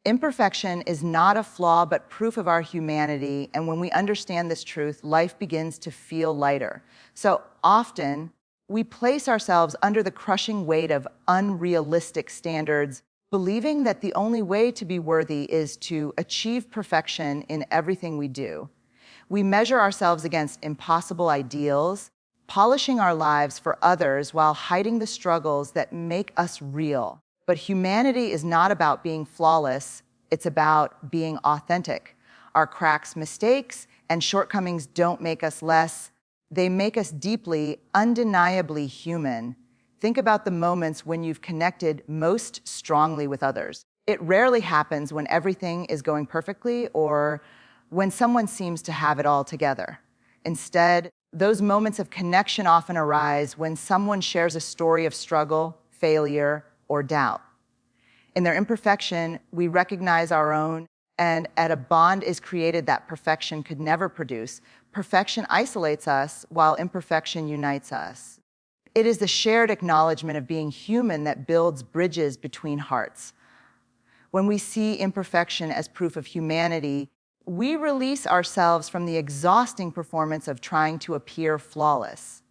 Imperfection is not a flaw, but proof of our humanity. And when we understand this truth, life begins to feel lighter. So often, we place ourselves under the crushing weight of unrealistic standards, believing that the only way to be worthy is to achieve perfection in everything we do. We measure ourselves against impossible ideals, polishing our lives for others while hiding the struggles that make us real. But humanity is not about being flawless, it's about being authentic. Our cracks, mistakes, and shortcomings don't make us less. They make us deeply, undeniably human. Think about the moments when you've connected most strongly with others. It rarely happens when everything is going perfectly or when someone seems to have it all together. Instead, those moments of connection often arise when someone shares a story of struggle, failure, or doubt. In their imperfection, we recognize our own, and a bond is created that perfection could never produce. Perfection isolates us, while imperfection unites us. It is the shared acknowledgement of being human that builds bridges between hearts. When we see imperfection as proof of humanity, we release ourselves from the exhausting performance of trying to appear flawless.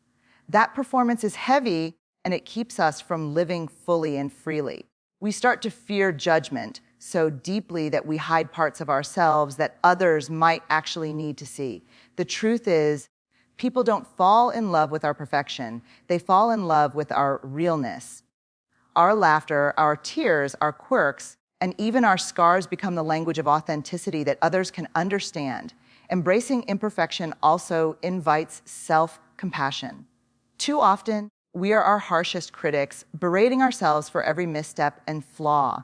That performance is heavy, and it keeps us from living fully and freely. We start to fear judgment so deeply that we hide parts of ourselves that others might actually need to see. The truth is, people don't fall in love with our perfection. They fall in love with our realness. Our laughter, our tears, our quirks, and even our scars become the language of authenticity that others can understand. Embracing imperfection also invites self-compassion. Too often, we are our harshest critics, berating ourselves for every misstep and flaw.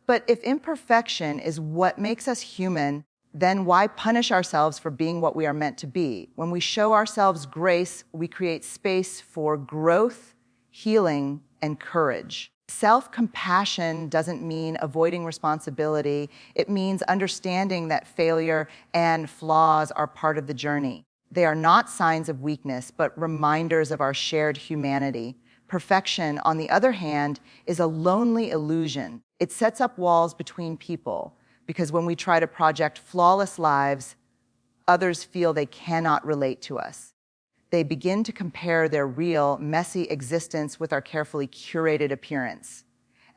But if imperfection is what makes us human, then why punish ourselves for being what we are meant to be? When we show ourselves grace, we create space for growth, healing, and courage. Self-compassion doesn't mean avoiding responsibility. It means understanding that failure and flaws are part of the journey. They are not signs of weakness, but reminders of our shared humanity. Perfection, on the other hand, is a lonely illusion. It sets up walls between people, because when we try to project flawless lives, others feel they cannot relate to us. They begin to compare their real, messy existence with our carefully curated appearance.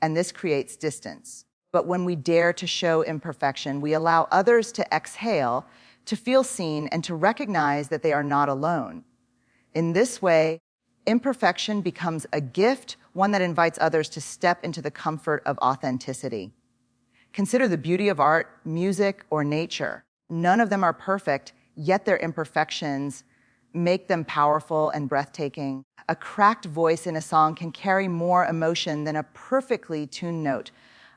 And this creates distance. But when we dare to show imperfection, we allow others to exhale, to feel seen, and to recognize that they are not alone. In this way, imperfection becomes a gift, one that invites others to step into the comfort of authenticity. Consider the beauty of art, music, or nature. None of them are perfect, yet their imperfections make them powerful and breathtaking. A cracked voice in a song can carry more emotion than a perfectly tuned note.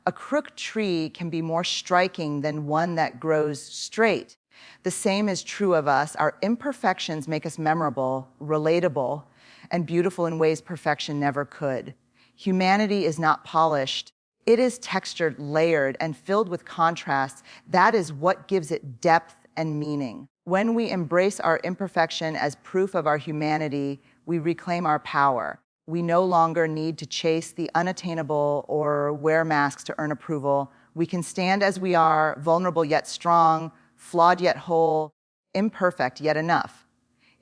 A crooked tree can be more striking than one that grows straight. The same is true of us. Our imperfections make us memorable, relatable, and beautiful in ways perfection never could. Humanity is not polished. It is textured, layered, and filled with contrasts. That is what gives it depth and meaning. When we embrace our imperfection as proof of our humanity, we reclaim our power. We no longer need to chase the unattainable or wear masks to earn approval. We can stand as we are, vulnerable yet strong, flawed yet whole, imperfect yet enough.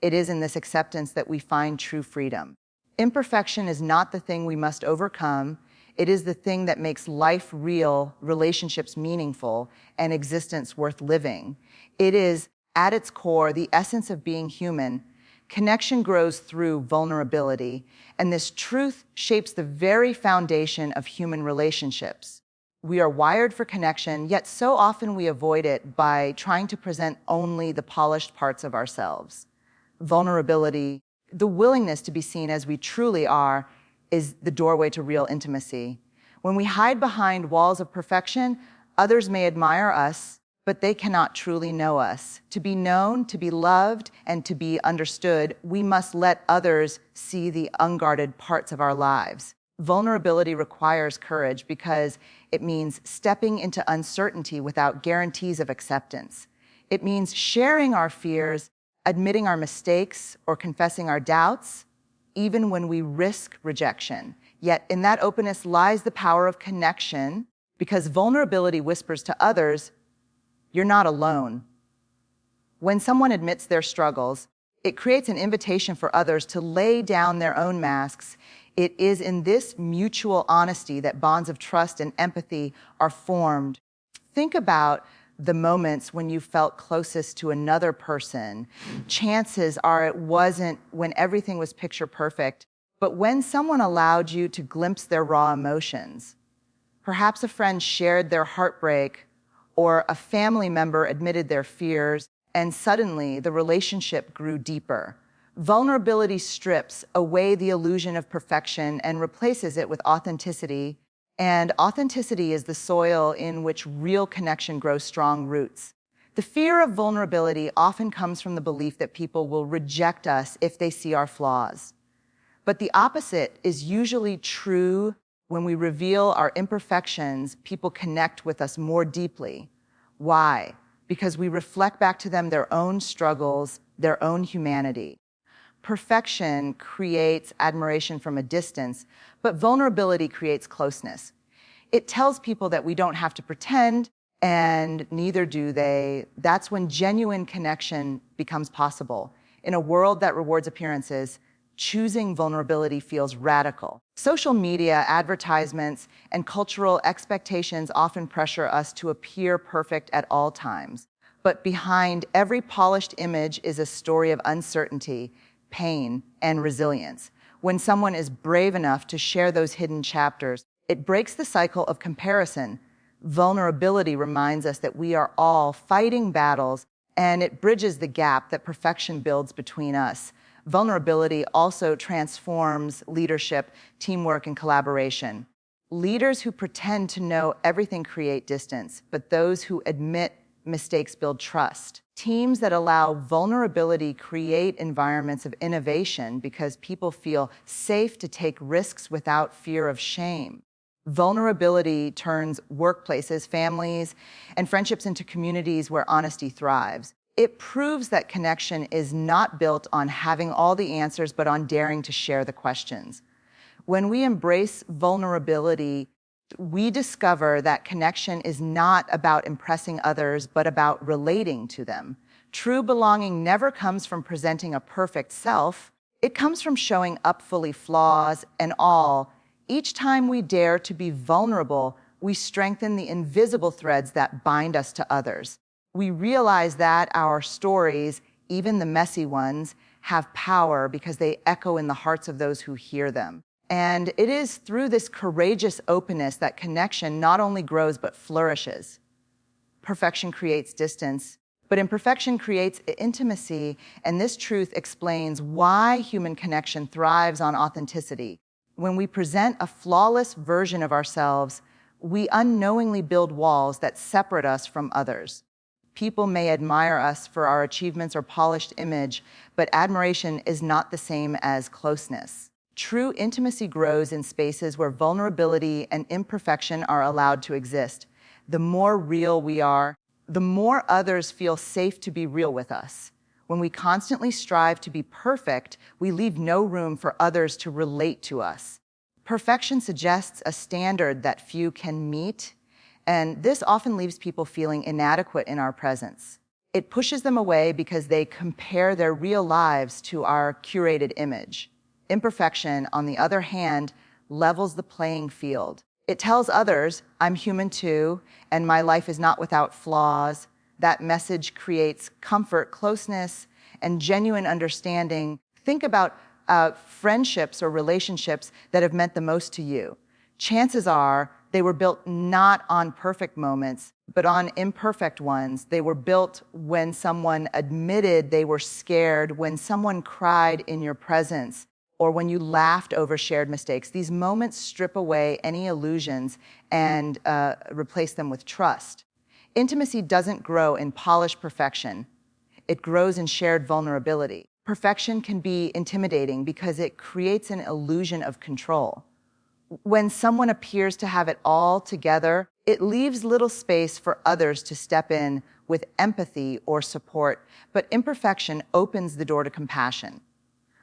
It is in this acceptance that we find true freedom. Imperfection is not the thing we must overcome. It is the thing that makes life real, relationships meaningful, and existence worth living. It is, at its core, the essence of being human. Connection grows through vulnerability, and this truth shapes the very foundation of human relationships. We are wired for connection, yet so often we avoid it by trying to present only the polished parts of ourselves. Vulnerability, the willingness to be seen as we truly are, is the doorway to real intimacy. When we hide behind walls of perfection, others may admire us, but they cannot truly know us. To be known, to be loved, and to be understood, we must let others see the unguarded parts of our lives. Vulnerability requires courage because it means stepping into uncertainty without guarantees of acceptance. It means sharing our fears, admitting our mistakes, or confessing our doubts, even when we risk rejection. Yet in that openness lies the power of connection. because vulnerability whispers to others, you're not alone. When someone admits their struggles, it creates an invitation for others to lay down their own masks. It is in this mutual honesty that bonds of trust and empathy are formed. Think about the moments when you felt closest to another person. Chances are it wasn't when everything was picture perfect, but when someone allowed you to glimpse their raw emotions. Perhaps a friend shared their heartbreak, or a family member admitted their fears, and suddenly the relationship grew deeper. Vulnerability strips away the illusion of perfection and replaces it with authenticity. And authenticity is the soil in which real connection grows strong roots. The fear of vulnerability often comes from the belief that people will reject us if they see our flaws. But the opposite is usually true. When we reveal our imperfections, people connect with us more deeply. Why? Because we reflect back to them their own struggles, their own humanity. Perfection creates admiration from a distance, but vulnerability creates closeness. It tells people that we don't have to pretend, and neither do they. That's when genuine connection becomes possible. In a world that rewards appearances, choosing vulnerability feels radical. Social media, advertisements, and cultural expectations often pressure us to appear perfect at all times. But behind every polished image is a story of uncertainty, pain, and resilience. When someone is brave enough to share those hidden chapters, it breaks the cycle of comparison. Vulnerability reminds us that we are all fighting battles, and it bridges the gap that perfection builds between us. Vulnerability also transforms leadership, teamwork, and collaboration. Leaders who pretend to know everything create distance, but those who admit mistakes build trust. Teams that allow vulnerability create environments of innovation because people feel safe to take risks without fear of shame. Vulnerability turns workplaces, families, and friendships into communities where honesty thrives. It proves that connection is not built on having all the answers, but on daring to share the questions. When we embrace vulnerability, we discover that connection is not about impressing others, but about relating to them. True belonging never comes from presenting a perfect self. It comes from showing up fully, flaws and all. Each time we dare to be vulnerable, we strengthen the invisible threads that bind us to others. We realize that our stories, even the messy ones, have power because they echo in the hearts of those who hear them. And it is through this courageous openness that connection not only grows but flourishes. Perfection creates distance, but imperfection creates intimacy, and this truth explains why human connection thrives on authenticity. When we present a flawless version of ourselves, we unknowingly build walls that separate us from others. People may admire us for our achievements or polished image, but admiration is not the same as closeness. True intimacy grows in spaces where vulnerability and imperfection are allowed to exist. The more real we are, the more others feel safe to be real with us. When we constantly strive to be perfect, we leave no room for others to relate to us. Perfection suggests a standard that few can meet, and this often leaves people feeling inadequate in our presence. It pushes them away because they compare their real lives to our curated image. Imperfection, on the other hand, levels the playing field. It tells others, I'm human too, and my life is not without flaws. That message creates comfort, closeness, and genuine understanding. Think about friendships or relationships that have meant the most to you. Chances are they were built not on perfect moments, but on imperfect ones. They were built when someone admitted they were scared, when someone cried in your presence, or when you laughed over shared mistakes. These moments strip away any illusions and replace them with trust. Intimacy doesn't grow in polished perfection. It grows in shared vulnerability. Perfection can be intimidating because it creates an illusion of control. When someone appears to have it all together, it leaves little space for others to step in with empathy or support, but imperfection opens the door to compassion.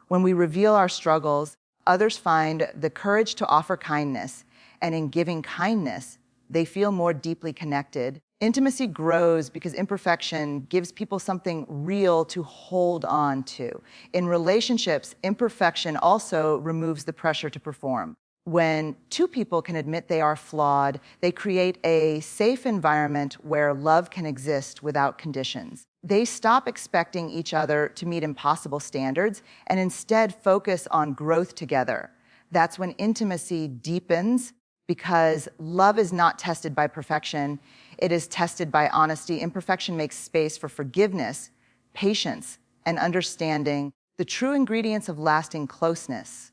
When we reveal our struggles, others find the courage to offer kindness, and in giving kindness, they feel more deeply connected. Intimacy grows because imperfection gives people something real to hold on to. In relationships, imperfection also removes the pressure to perform. When two people can admit they are flawed, they create a safe environment where love can exist without conditions. They stop expecting each other to meet impossible standards and instead focus on growth together. That's when intimacy deepens, because love is not tested by perfection. It is tested by honesty. Imperfection makes space for forgiveness, patience, and understanding, the true ingredients of lasting closeness.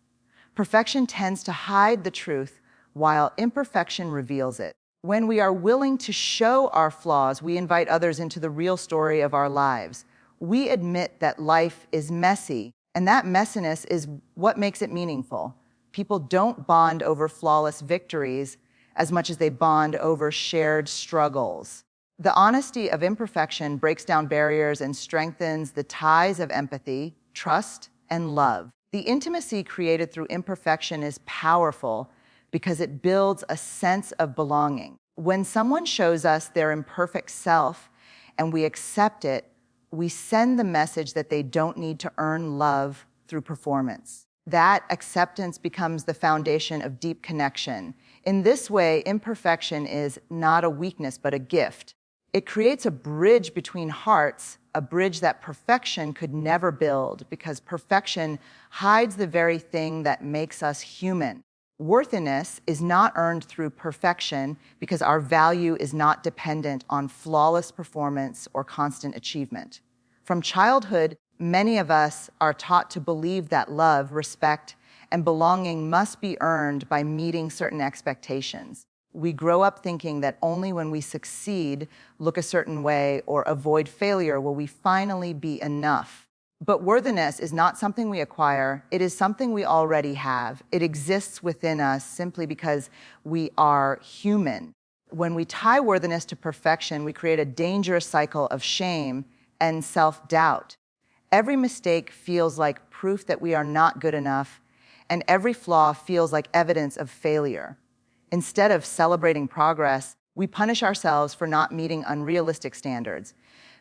Perfection tends to hide the truth, while imperfection reveals it. When we are willing to show our flaws, we invite others into the real story of our lives. We admit that life is messy, and that messiness is what makes it meaningful. People don't bond over flawless victories as much as they bond over shared struggles. The honesty of imperfection breaks down barriers and strengthens the ties of empathy, trust, and love. The intimacy created through imperfection is powerful because it builds a sense of belonging. When someone shows us their imperfect self and we accept it, we send the message that they don't need to earn love through performance. That acceptance becomes the foundation of deep connection. In this way, imperfection is not a weakness, but a gift. It creates a bridge between hearts, a bridge that perfection could never build, because perfection hides the very thing that makes us human. Worthiness is not earned through perfection because our value is not dependent on flawless performance or constant achievement. From childhood, many of us are taught to believe that love, respect, and belonging must be earned by meeting certain expectations. We grow up thinking that only when we succeed, look a certain way, or avoid failure will we finally be enough. But worthiness is not something we acquire. It is something we already have. It exists within us simply because we are human. When we tie worthiness to perfection, we create a dangerous cycle of shame and self-doubt. Every mistake feels like proof that we are not good enough, and every flaw feels like evidence of failure. Instead of celebrating progress, we punish ourselves for not meeting unrealistic standards.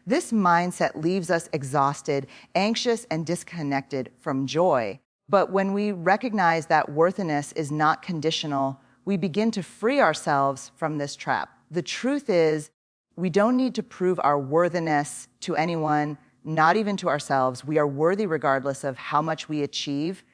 This mindset leaves us exhausted, anxious, and disconnected from joy. But when we recognize that worthiness is not conditional, we begin to free ourselves from this trap. The truth is, we don't need to prove our worthiness to anyone, not even to ourselves. We are worthy regardless of how much we achieve,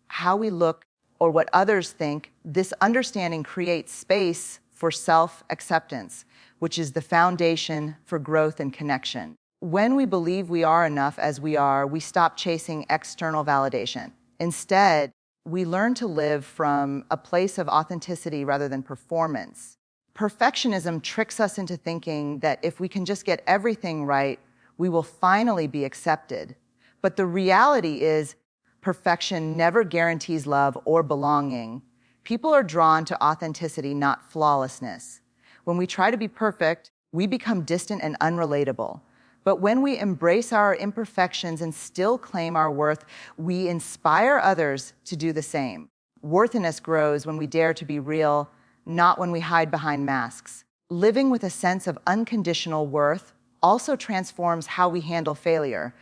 how we look, or what others think. This understanding creates space for self-acceptance, which is the foundation for growth and connection. When we believe we are enough as we are, we stop chasing external validation. Instead, we learn to live from a place of authenticity rather than performance. Perfectionism tricks us into thinking that if we can just get everything right, we will finally be accepted. But the reality is, perfection never guarantees love or belonging. People are drawn to authenticity, not flawlessness. When we try to be perfect, we become distant and unrelatable. But when we embrace our imperfections and still claim our worth, we inspire others to do the same. Worthiness grows when we dare to be real, not when we hide behind masks. Living with a sense of unconditional worth also transforms how we handle failure.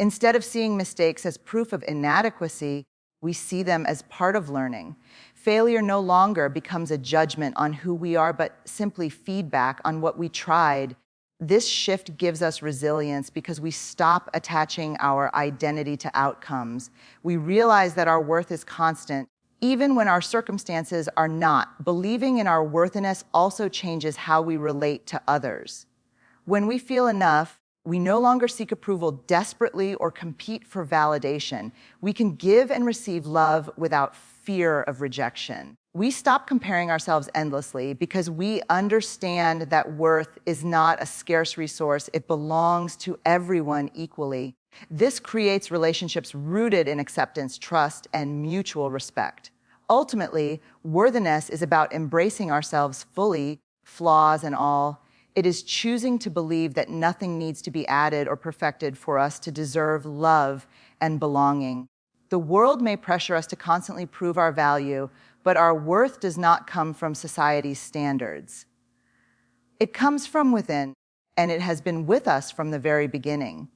Instead of seeing mistakes as proof of inadequacy, we see them as part of learning. Failure no longer becomes a judgment on who we are, but simply feedback on what we tried. This shift gives us resilience because we stop attaching our identity to outcomes. We realize that our worth is constant, even when our circumstances are not. Believing in our worthiness also changes how we relate to others. When we feel enough, we no longer seek approval desperately or compete for validation. We can give and receive love without fear of rejection. We stop comparing ourselves endlessly because we understand that worth is not a scarce resource. It belongs to everyone equally. This creates relationships rooted in acceptance, trust, and mutual respect. Ultimately, worthiness is about embracing ourselves fully, flaws and all. It is choosing to believe that nothing needs to be added or perfected for us to deserve love and belonging. The world may pressure us to constantly prove our value, but our worth does not come from society's standards. It comes from within, and it has been with us from the very beginning.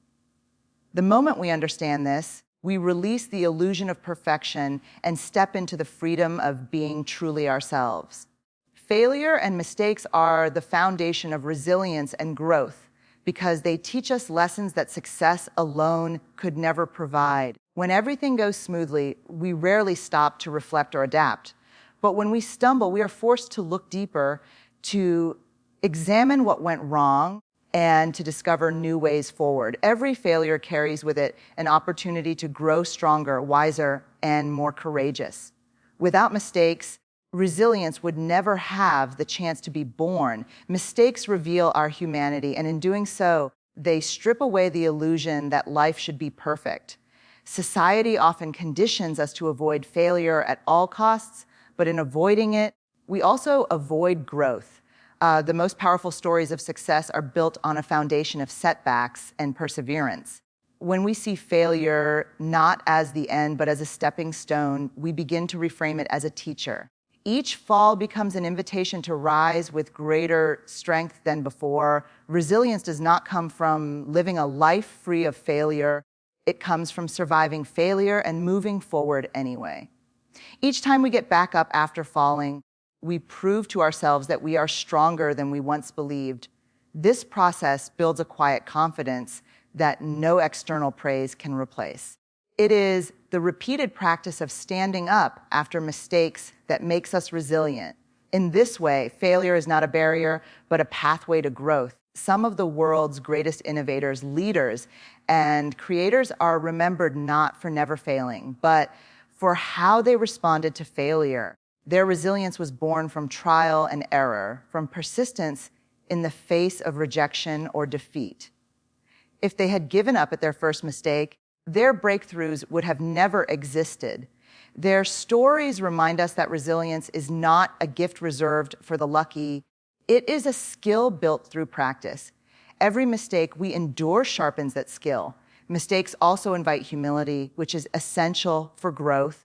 The moment we understand this, we release the illusion of perfection and step into the freedom of being truly ourselves. Failure and mistakes are the foundation of resilience and growth because they teach us lessons that success alone could never provide. When everything goes smoothly, we rarely stop to reflect or adapt. But when we stumble, we are forced to look deeper, to examine what went wrong, and to discover new ways forward. Every failure carries with it an opportunity to grow stronger, wiser, and more courageous. Without mistakes, resilience would never have the chance to be born. Mistakes reveal our humanity, and in doing so, they strip away the illusion that life should be perfect. Society often conditions us to avoid failure at all costs, but in avoiding it, we also avoid growth. The most powerful stories of success are built on a foundation of setbacks and perseverance. When we see failure not as the end, but as a stepping stone, we begin to reframe it as a teacher. Each fall becomes an invitation to rise with greater strength than before. Resilience does not come from living a life free of failure. It comes from surviving failure and moving forward anyway. Each time we get back up after falling, we prove to ourselves that we are stronger than we once believed. This process builds a quiet confidence that no external praise can replace. It is the repeated practice of standing up after mistakes that makes us resilient. In this way, failure is not a barrier, but a pathway to growth. Some of the world's greatest innovators, leaders, and creators are remembered not for never failing, but for how they responded to failure. Their resilience was born from trial and error, from persistence in the face of rejection or defeat. If they had given up at their first mistake, their breakthroughs would have never existed. Their stories remind us that resilience is not a gift reserved for the lucky. It is a skill built through practice. Every mistake we endure sharpens that skill. Mistakes also invite humility, which is essential for growth.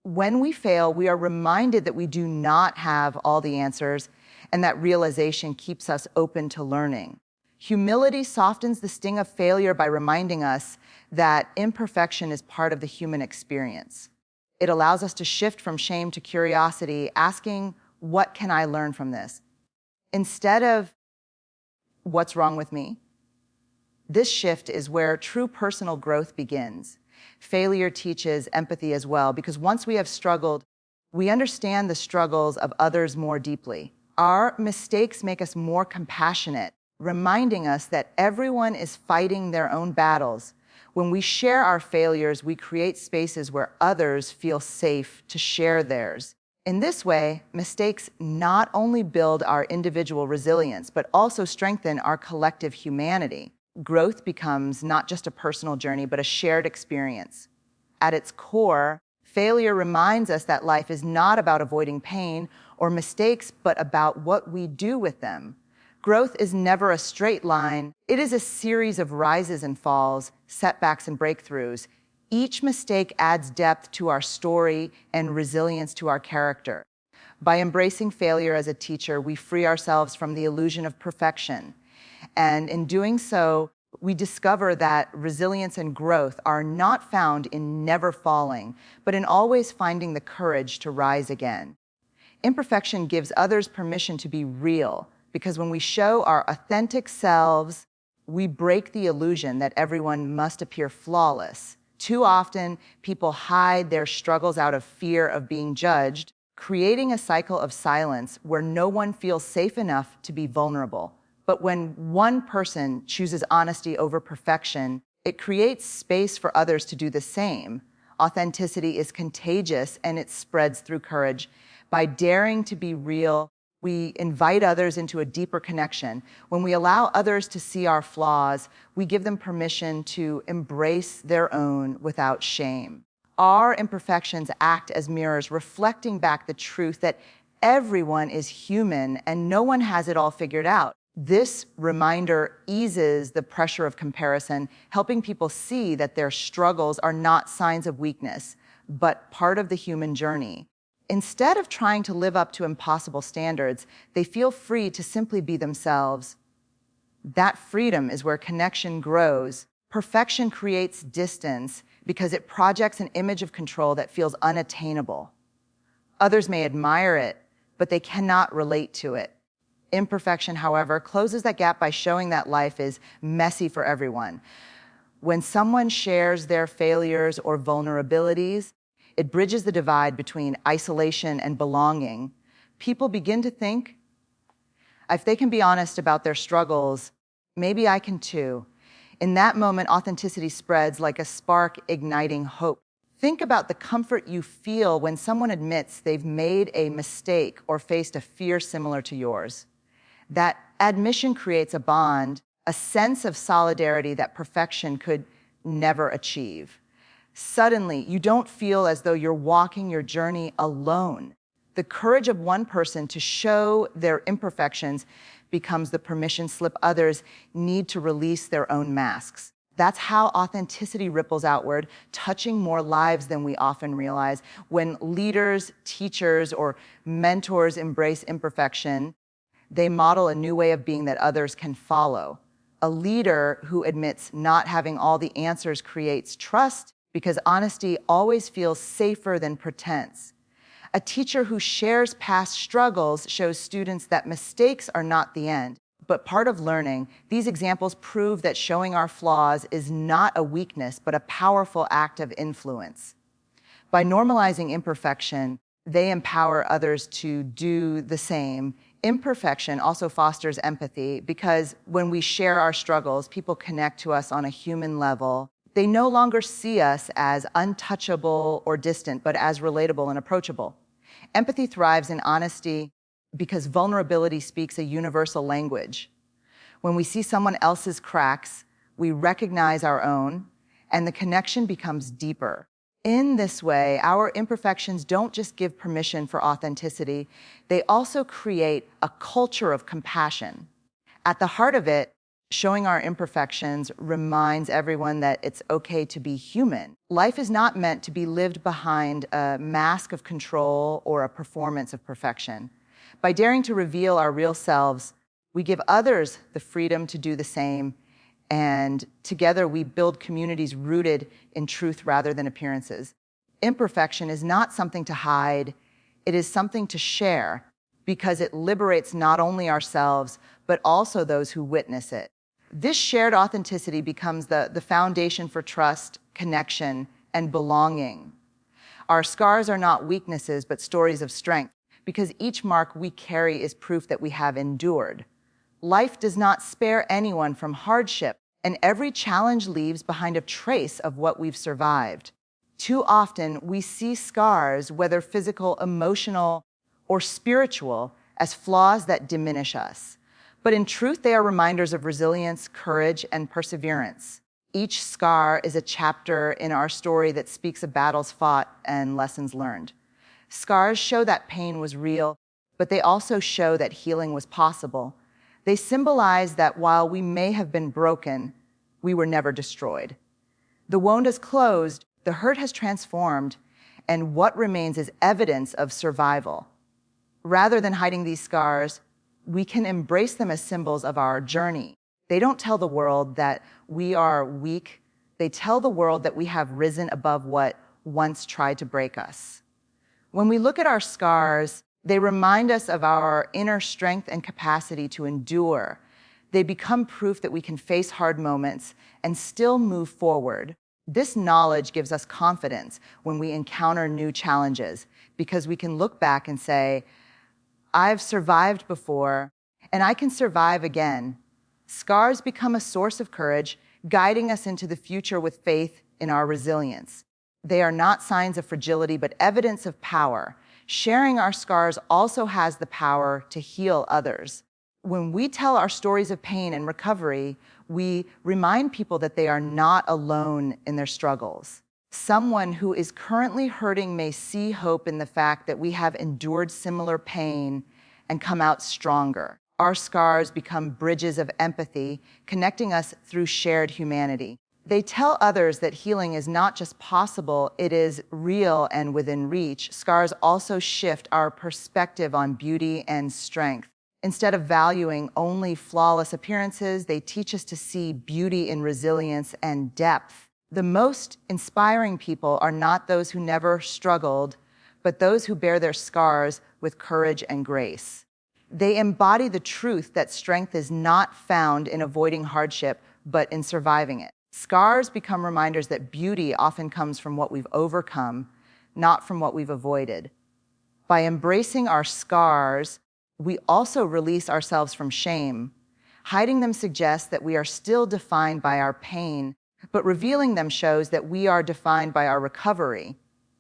When we fail, we are reminded that we do not have all the answers, and that realization keeps us open to learning. Humility softens the sting of failure by reminding us that imperfection is part of the human experience. It allows us to shift from shame to curiosity, asking, what can I learn from this? Instead of, what's wrong with me? This shift is where true personal growth begins. Failure teaches empathy as well, because once we have struggled, we understand the struggles of others more deeply. Our mistakes make us more compassionate, reminding us that everyone is fighting their own battles. When we share our failures, we create spaces where others feel safe to share theirs. In this way, mistakes not only build our individual resilience, but also strengthen our collective humanity. Growth becomes not just a personal journey, but a shared experience. At its core, failure reminds us that life is not about avoiding pain or mistakes, but about what we do with them. Growth is never a straight line. It is a series of rises and falls, setbacks and breakthroughs. Each mistake adds depth to our story and resilience to our character. By embracing failure as a teacher, we free ourselves from the illusion of perfection. And in doing so, we discover that resilience and growth are not found in never falling, but in always finding the courage to rise again. Imperfection gives others permission to be real, because when we show our authentic selves, we break the illusion that everyone must appear flawless. Too often, people hide their struggles out of fear of being judged, creating a cycle of silence where no one feels safe enough to be vulnerable. But when one person chooses honesty over perfection, it creates space for others to do the same. Authenticity is contagious, and it spreads through courage. By daring to be real, we invite others into a deeper connection. When we allow others to see our flaws, we give them permission to embrace their own without shame. Our imperfections act as mirrors, reflecting back the truth that everyone is human and no one has it all figured out. This reminder eases the pressure of comparison, helping people see that their struggles are not signs of weakness, but part of the human journey. Instead of trying to live up to impossible standards, they feel free to simply be themselves. That freedom is where connection grows. Perfection creates distance because it projects an image of control that feels unattainable. Others may admire it, but they cannot relate to it. Imperfection, however, closes that gap by showing that life is messy for everyone. When someone shares their failures or vulnerabilities, it bridges the divide between isolation and belonging. People begin to think, if they can be honest about their struggles, maybe I can too. In that moment, authenticity spreads like a spark igniting hope. Think about the comfort you feel when someone admits they've made a mistake or faced a fear similar to yours. That admission creates a bond, a sense of solidarity that perfection could never achieve. Suddenly, you don't feel as though you're walking your journey alone. The courage of one person to show their imperfections becomes the permission slip others need to release their own masks. That's how authenticity ripples outward, touching more lives than we often realize. When leaders, teachers, or mentors embrace imperfection, they model a new way of being that others can follow. A leader who admits not having all the answers creates trust because honesty always feels safer than pretense. A teacher who shares past struggles shows students that mistakes are not the end, but part of learning. These examples prove that showing our flaws is not a weakness, but a powerful act of influence. By normalizing imperfection, they empower others to do the same. Imperfection also fosters empathy because when we share our struggles, people connect to us on a human level. They no longer see us as untouchable or distant, but as relatable and approachable. Empathy thrives in honesty because vulnerability speaks a universal language. When we see someone else's cracks, we recognize our own, and the connection becomes deeper. In this way, our imperfections don't just give permission for authenticity, they also create a culture of compassion. At the heart of it, showing our imperfections reminds everyone that it's okay to be human. Life is not meant to be lived behind a mask of control or a performance of perfection. By daring to reveal our real selves, we give others the freedom to do the same, and together we build communities rooted in truth rather than appearances. Imperfection is not something to hide, it is something to share, because it liberates not only ourselves, but also those who witness it. This shared authenticity becomes the foundation for trust, connection, and belonging. Our scars are not weaknesses, but stories of strength, because each mark we carry is proof that we have endured. Life does not spare anyone from hardship, and every challenge leaves behind a trace of what we've survived. Too often, we see scars, whether physical, emotional, or spiritual, as flaws that diminish us. But in truth, they are reminders of resilience, courage, and perseverance. Each scar is a chapter in our story that speaks of battles fought and lessons learned. Scars show that pain was real, but they also show that healing was possible. They symbolize that while we may have been broken, we were never destroyed. The wound is closed, the hurt has transformed, and what remains is evidence of survival. Rather than hiding these scars, we can embrace them as symbols of our journey. They don't tell the world that we are weak. They tell the world that we have risen above what once tried to break us. When we look at our scars, they remind us of our inner strength and capacity to endure. They become proof that we can face hard moments and still move forward. This knowledge gives us confidence when we encounter new challenges, because we can look back and say, I've survived before, and I can survive again. Scars become a source of courage, guiding us into the future with faith in our resilience. They are not signs of fragility, but evidence of power. Sharing our scars also has the power to heal others. When we tell our stories of pain and recovery, we remind people that they are not alone in their struggles. Someone who is currently hurting may see hope in the fact that we have endured similar pain and come out stronger. Our scars become bridges of empathy, connecting us through shared humanity. They tell others that healing is not just possible, it is real and within reach. Scars also shift our perspective on beauty and strength. Instead of valuing only flawless appearances, they teach us to see beauty in resilience and depth. The most inspiring people are not those who never struggled, but those who bear their scars with courage and grace. They embody the truth that strength is not found in avoiding hardship, but in surviving it. Scars become reminders that beauty often comes from what we've overcome, not from what we've avoided. By embracing our scars, we also release ourselves from shame. Hiding them suggests that we are still defined by our pain, but revealing them shows that we are defined by our recovery.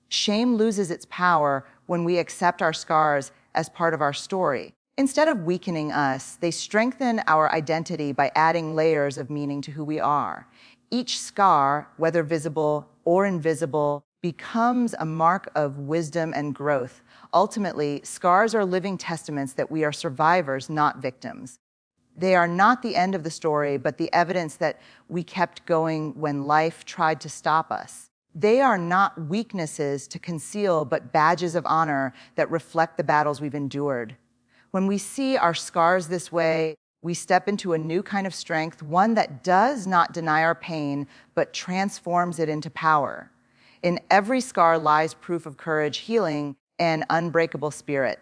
Shame loses its power when we accept our scars as part of our story. Instead of weakening us, they strengthen our identity by adding layers of meaning to who we are. Each scar, whether visible or invisible, becomes a mark of wisdom and growth. Ultimately, scars are living testaments that we are survivors, not victims. They are not the end of the story, but the evidence that we kept going when life tried to stop us. They are not weaknesses to conceal, but badges of honor that reflect the battles we've endured. When we see our scars this way, we step into a new kind of strength, one that does not deny our pain, but transforms it into power. In every scar lies proof of courage, healing, and unbreakable spirit.